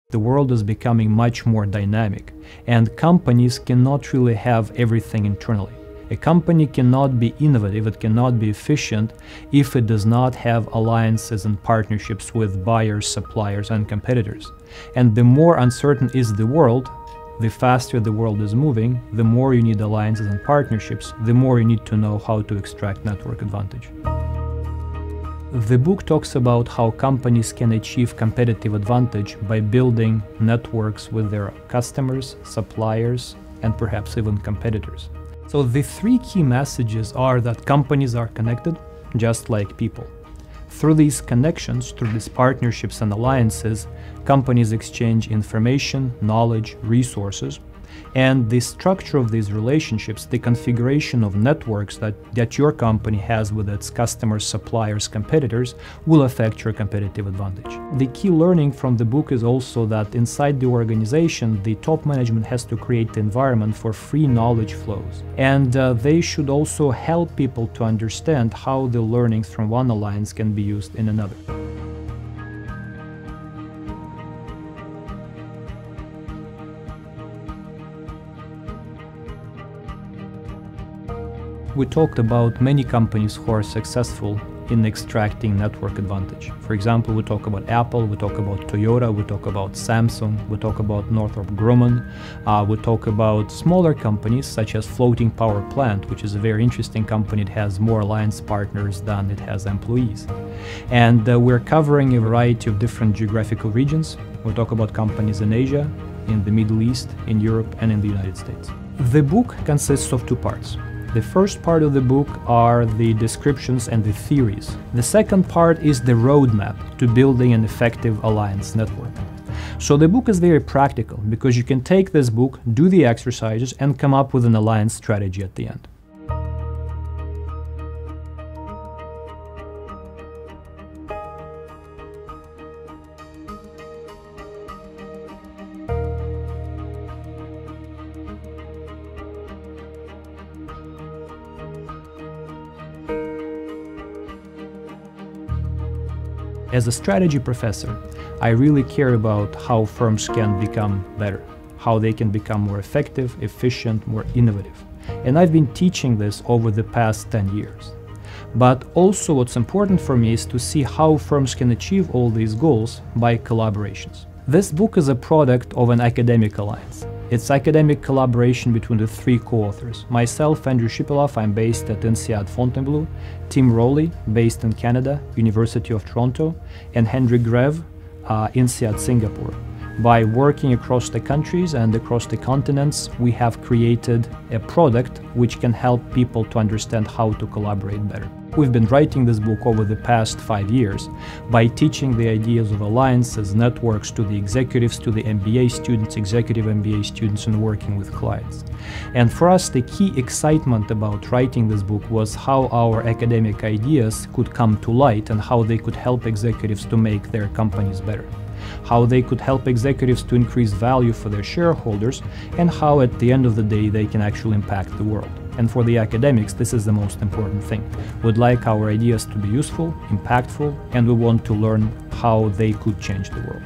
The world is becoming much more dynamic, and companies cannot really have everything internally. A company cannot be innovative, it cannot be efficient if it does not have alliances and partnerships with buyers, suppliers, and competitors. And the more uncertain is the world, the faster the world is moving, the more you need alliances and partnerships, the more you need to know how to extract network advantage. The book talks about how companies can achieve competitive advantage by building networks with their customers, suppliers, and perhaps even competitors. So the three key messages are that companies are connected, just like people. Through these connections, through these partnerships and alliances, companies exchange information, knowledge, resources, and the structure of these relationships, the configuration of networks that your company has with its customers, suppliers, competitors, will affect your competitive advantage. The key learning from the book is also that inside the organization, the top management has to create the environment for free knowledge flows. And they should also help people to understand how the learnings from one alliance can be used in another. We talked about many companies who are successful in extracting network advantage. For example, we talk about Apple, we talk about Toyota, we talk about Samsung, we talk about Northrop Grumman, we talk about smaller companies such as Floating Power Plant, which is a very interesting company. It has more alliance partners than it has employees. And we're covering a variety of different geographical regions. We talk about companies in Asia, in the Middle East, in Europe, and in the United States. The book consists of two parts. The first part of the book are the descriptions and the theories. The second part is the roadmap to building an effective alliance network. So the book is very practical because you can take this book, do the exercises, and come up with an alliance strategy at the end. As a strategy professor, I really care about how firms can become better, how they can become more effective, efficient, more innovative. And I've been teaching this over the past 10 years. But also what's important for me is to see how firms can achieve all these goals by collaborations. This book is a product of an academic alliance. It's academic collaboration between the three co-authors. Myself, Andrew Shipilov, I'm based at INSEAD Fontainebleau, Tim Rowley, based in Canada, University of Toronto, and Henry Greve, INSEAD Singapore. By working across the countries and across the continents, we have created a product which can help people to understand how to collaborate better. We've been writing this book over the past 5 years by teaching the ideas of alliances, networks to the executives, to the MBA students, executive MBA students, and working with clients. And for us, the key excitement about writing this book was how our academic ideas could come to light and how they could help executives to make their companies better, how they could help executives to increase value for their shareholders, and how at the end of the day they can actually impact the world. And for the academics, this is the most important thing. We'd like our ideas to be useful, impactful, and we want to learn how they could change the world.